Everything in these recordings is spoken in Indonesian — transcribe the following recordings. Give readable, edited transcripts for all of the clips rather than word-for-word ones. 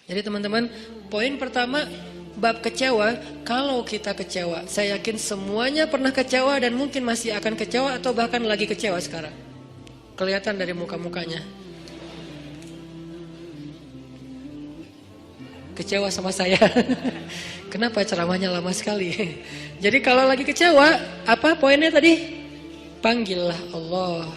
Jadi teman-teman, poin pertama bab kecewa. Kalau kita kecewa, saya yakin semuanya pernah kecewa dan mungkin masih akan kecewa atau bahkan lagi kecewa sekarang. Kelihatan dari muka-mukanya. Kecewa sama saya. Kenapa ceramahnya lama sekali? Jadi kalau lagi kecewa, apa poinnya tadi? Panggillah Allah.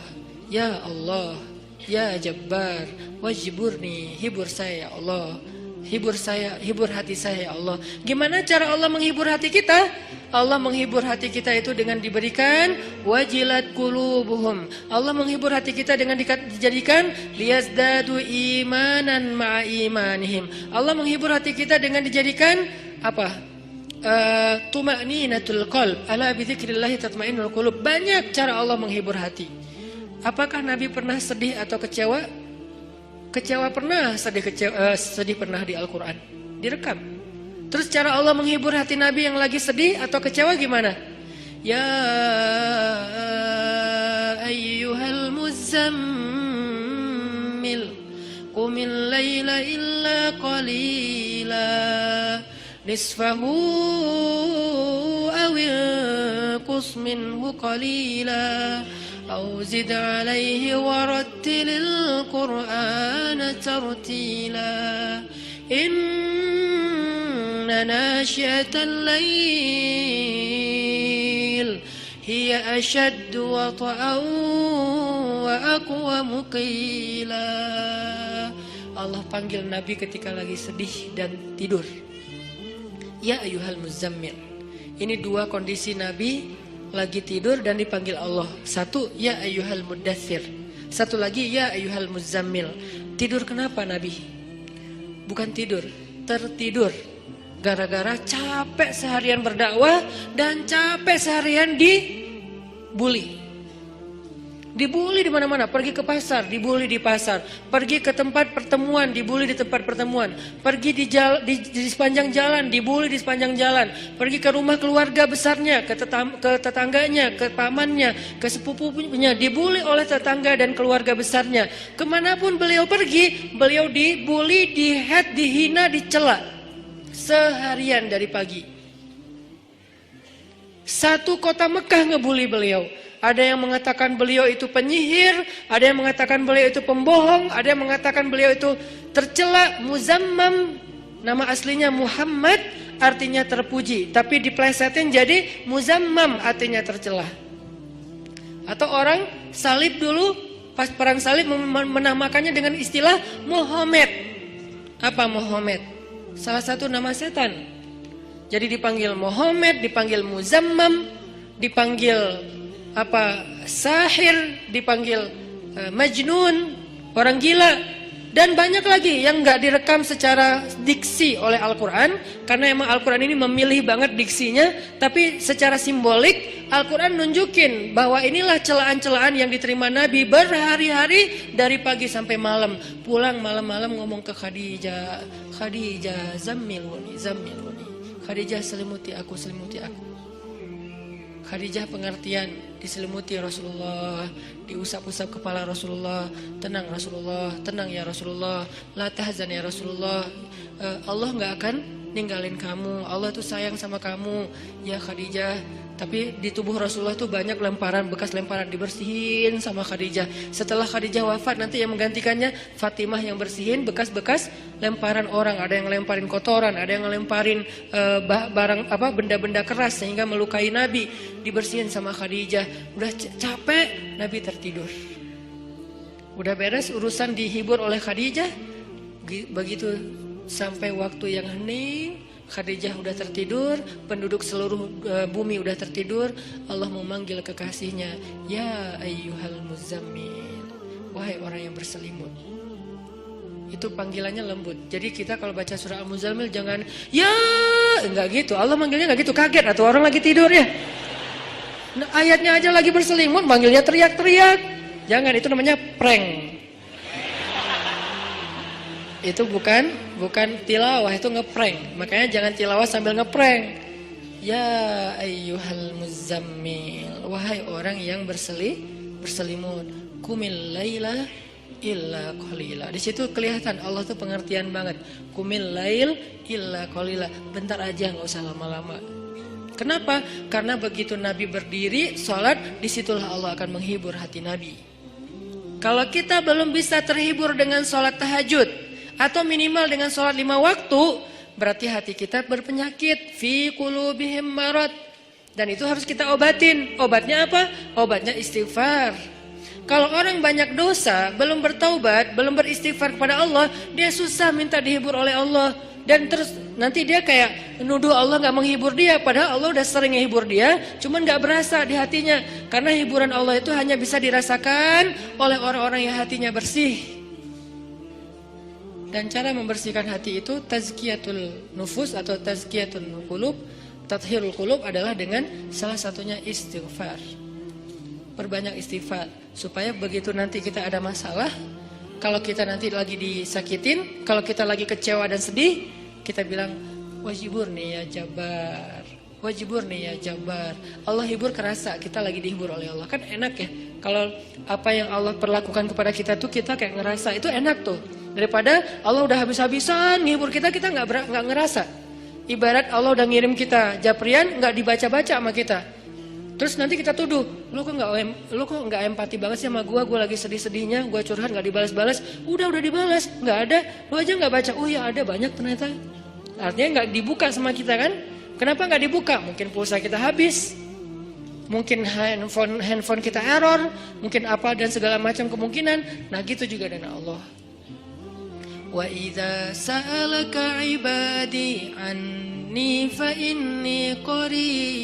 Ya Allah, ya Jabbar, wajiburni, hibur saya ya Allah. Hibur saya, hibur hati saya ya Allah. Gimana cara Allah menghibur hati kita? Allah menghibur hati kita itu dengan diberikan wajilat qulubuhum. Allah menghibur hati kita dengan dijadikan liyazdadu imanan ma'a imanihim. Allah menghibur hati kita dengan dijadikan apa? Tuma'ninatul qalb. Ala bi dzikrillah tatma'innul qulub. Banyak cara Allah menghibur hati. Apakah Nabi pernah sedih atau kecewa? Kecewa pernah, sedih pernah di Al-Quran, direkam. Terus cara Allah menghibur hati Nabi yang lagi sedih atau kecewa gimana? Ya ayyuhal muzammil qumil laila illa qalila nisfahu awil qus minhu qalila أو زد عليه ورتل القرآن ترتيلا إن ناشئة الليل هي أشد وطئا وأقوم قيلا. Allah panggil Nabi ketika lagi sedih dan tidur. Ya ayyuhal muzammil. Ini dua kondisi Nabi lagi tidur dan dipanggil Allah. Satu, ya ayyuhal muddatsir. Satu lagi, ya ayyuhal muzammil. Tidur kenapa Nabi? Bukan tidur, tertidur. Gara-gara capek seharian berdakwah dan capek seharian dibully. Dibully di mana-mana, pergi ke pasar, dibully di pasar, pergi ke tempat pertemuan, dibully di tempat pertemuan, pergi di sepanjang jalan, dibully di sepanjang jalan, pergi ke rumah keluarga besarnya, ke tetangganya, ke pamannya, ke sepupunya, dibully oleh tetangga dan keluarga besarnya. Kemanapun beliau pergi, beliau dibully, dihead, dihina, dicela seharian dari pagi. Satu kota Mekah ngebully beliau. Ada yang mengatakan beliau itu penyihir, ada yang mengatakan beliau itu pembohong, ada yang mengatakan beliau itu tercela. Muzammam, nama aslinya Muhammad, artinya terpuji, tapi diplesetin jadi Muzammam, artinya tercela. Atau orang salib dulu, pas perang salib menamakannya dengan istilah Muhammad. Apa Muhammad? Salah satu nama setan. Jadi dipanggil Muhammad, dipanggil Muzammam, dipanggil sahir, dipanggil majnun, orang gila, dan banyak lagi yang nggak direkam secara diksi oleh Al-Quran, karena emang Al-Quran ini memilih banget diksinya. Tapi secara simbolik Al-Quran nunjukin bahwa inilah celaan-celaan yang diterima Nabi berhari-hari dari pagi sampai malam. Pulang malam-malam ngomong ke Khadijah, Khadijah zammiluni, zammiluni, Khadijah selimuti aku, selimuti aku. Khadijah pengertian, diselimuti Rasulullah, diusap-usap kepala Rasulullah. Tenang Rasulullah, tenang ya Rasulullah, la tahzan ya Rasulullah, Allah gak akan ninggalin kamu, Allah tuh sayang sama kamu ya Khadijah. Tapi di tubuh Rasulullah tuh banyak lemparan, bekas lemparan, dibersihin sama Khadijah. Setelah Khadijah wafat, nanti yang menggantikannya Fatimah yang bersihin bekas-bekas lemparan orang. Ada yang lemparin kotoran, ada yang lemparin barang benda-benda keras sehingga melukai Nabi, dibersihin sama Khadijah. Udah capek, Nabi tertidur. Udah beres urusan, dihibur oleh Khadijah. Begitu sampai waktu yang hening, Khadijah udah tertidur, penduduk seluruh bumi udah tertidur. Allah memanggil kekasihnya, ya ayyuhal muzammil, wahai orang yang berselimut. Itu panggilannya lembut. Jadi kita kalau baca surah Al-Muzammil jangan ya, enggak gitu. Allah manggilnya enggak gitu, kaget atau orang lagi tidur ya. Nah, ayatnya aja lagi berselimut, manggilnya teriak-teriak. Jangan, itu namanya prank. Itu bukan tilawah, itu ngeprank. Makanya jangan tilawah sambil ngeprank. Ya ayyuhal muzammil, wahai orang yang berselimut, qumil laila illa qalila. Di situ kelihatan Allah tuh pengertian banget. Qumil lail illa qalila. Bentar aja, nggak usah lama-lama. Kenapa? Karena begitu Nabi berdiri sholat, disitulah Allah akan menghibur hati Nabi. Kalau kita belum bisa terhibur dengan sholat tahajud atau minimal dengan sholat 5 waktu, berarti hati kita berpenyakit. Fi qulubihim marad. Dan itu harus kita obatin. Obatnya apa? Obatnya istighfar. Kalau orang banyak dosa, belum bertaubat, belum beristighfar kepada Allah, dia susah minta dihibur oleh Allah. Dan terus nanti dia kayak nuduh Allah gak menghibur dia. Padahal Allah udah sering menghibur dia, cuman gak berasa di hatinya. Karena hiburan Allah itu hanya bisa dirasakan oleh orang-orang yang hatinya bersih. Dan cara membersihkan hati itu tazkiyatul nufus atau tazkiyatul qulub, tathhirul qulub adalah dengan salah satunya istighfar. Perbanyak istighfar supaya begitu nanti kita ada masalah, kalau kita nanti lagi disakitin, kalau kita lagi kecewa dan sedih, kita bilang wajibur nih ya Jabar, wajibur nih ya Jabar. Allah hibur kerasa kita lagi dihibur oleh Allah. Kan enak ya kalau apa yang Allah perlakukan kepada kita tuh kita kayak ngerasa, itu enak tuh. Daripada Allah udah habis-habisan nghibur kita nggak ngerasa. Ibarat Allah udah ngirim kita japrian, nggak dibaca-baca sama kita. Terus nanti kita tuduh, lu kok nggak empati banget sih sama gue lagi sedih-sedihnya, gue curhat nggak dibalas-balas. Udah dibalas, nggak ada, lu aja nggak baca. Oh ya ada, banyak ternyata. Artinya nggak dibuka sama kita kan? Kenapa nggak dibuka? Mungkin pulsa kita habis, mungkin handphone kita error, mungkin apa dan segala macam kemungkinan. Nah gitu juga dengan Allah. Wa idza sa'alaka ibadi anni fa inni qarib.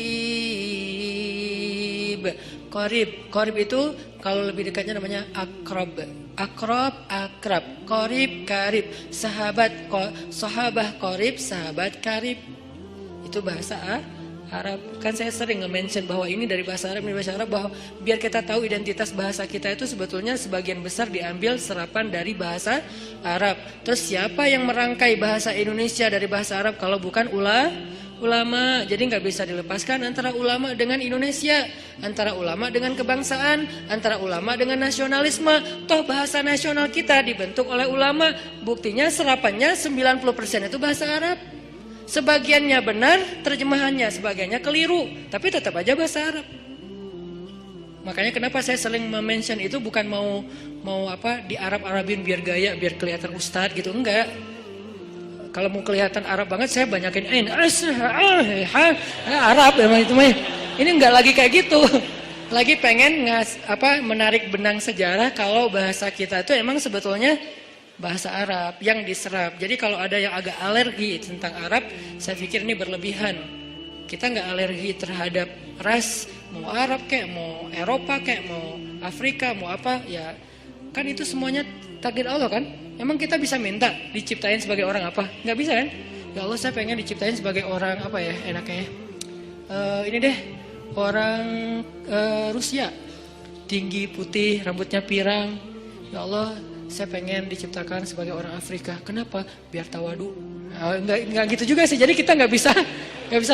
Qarib itu kalau lebih dekatnya namanya akrab. Akrab. Qarib. Sahabah qarib, sahabat karib. Itu bahasa Arab. Kan saya sering nge-mention bahwa ini dari bahasa Arab, bahwa biar kita tahu identitas bahasa kita itu sebetulnya sebagian besar diambil serapan dari bahasa Arab. Terus siapa yang merangkai bahasa Indonesia dari bahasa Arab kalau bukan ulama? Jadi nggak bisa dilepaskan antara ulama dengan Indonesia, antara ulama dengan kebangsaan, antara ulama dengan nasionalisme. Toh bahasa nasional kita dibentuk oleh ulama. Buktinya serapannya 90% itu bahasa Arab. Sebagiannya benar, terjemahannya, sebagiannya keliru, tapi tetap aja bahasa Arab. Makanya kenapa saya sering mention itu bukan mau apa di Arabin biar gaya, biar kelihatan ustadz gitu, enggak. Kalau mau kelihatan Arab banget saya banyakin Arab emang itu mah. Ini enggak lagi kayak gitu. Lagi pengen menarik benang sejarah kalau bahasa kita itu emang sebetulnya bahasa Arab yang diserap. Jadi kalau ada yang agak alergi tentang Arab, saya pikir ini berlebihan. Kita nggak alergi terhadap ras, mau Arab kayak, mau Eropa kayak, mau Afrika, mau apa, ya kan itu semuanya takdir Allah kan. Emang kita bisa minta diciptain sebagai orang apa? Nggak bisa kan? Ya Allah saya pengen diciptain sebagai orang apa ya enaknya. Ini deh orang Rusia, tinggi, putih, rambutnya pirang. Ya Allah saya pengen diciptakan sebagai orang Afrika. Kenapa? Biar tawadu. Enggak gitu juga sih. Jadi kita nggak bisa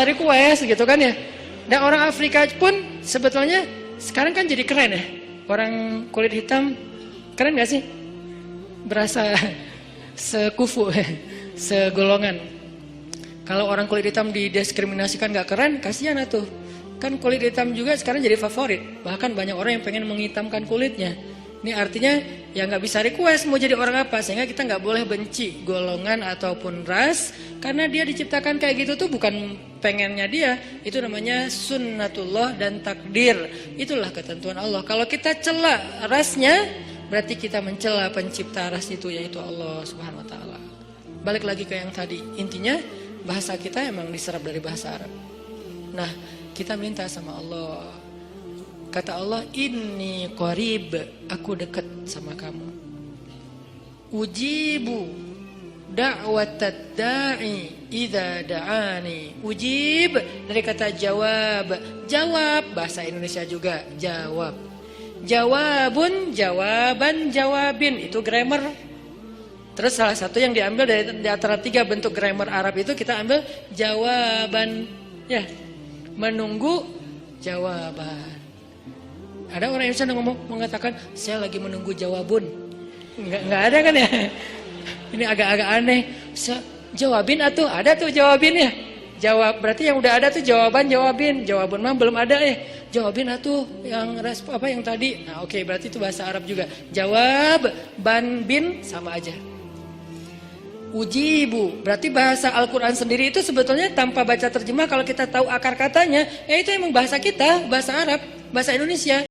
request gitu kan ya. Dan orang Afrika pun sebetulnya sekarang kan jadi keren ya. Orang kulit hitam keren nggak sih? Berasa sekufu, segolongan. Kalau orang kulit hitam didiskriminasikan nggak keren, kasihan tuh. Kan kulit hitam juga sekarang jadi favorit. Bahkan banyak orang yang pengen menghitamkan kulitnya. Ini artinya ya nggak bisa request mau jadi orang apa, sehingga kita nggak boleh benci golongan ataupun ras, karena dia diciptakan kayak gitu tuh bukan pengennya dia, itu namanya sunnatullah dan takdir, itulah ketentuan Allah. Kalau kita cela rasnya, berarti kita mencela pencipta ras itu, yaitu Allah Subhanahu Wa Taala. Balik lagi ke yang tadi, intinya bahasa kita emang diserap dari bahasa Arab. Nah kita minta sama Allah. Kata Allah, inni qarib, aku dekat sama kamu. Ujibu da'watad da'i idza da'ani. Ujib dari kata jawab. Jawab bahasa Indonesia juga, jawab. Jawabun, jawaban, jawabin, itu grammar. Terus salah satu yang diambil dari antara 3 bentuk grammar Arab itu kita ambil jawaban, ya. Menunggu jawaban. Ada orang Indonesia yang mengatakan saya lagi menunggu jawabun. Nggak ada kan ya? Ini agak-agak aneh. Jawabin atuh, ada tuh jawabin ya. Jawab, berarti yang udah ada tuh jawabin. Jawaban mah belum ada ya. Jawabin atuh yang apa yang tadi. Nah, oke, berarti itu bahasa Arab juga. Jawab, ban bin sama aja. Ujibu, berarti bahasa Al-Quran sendiri itu sebetulnya tanpa baca terjemah kalau kita tahu akar katanya, itu emang bahasa kita, bahasa Arab, bahasa Indonesia.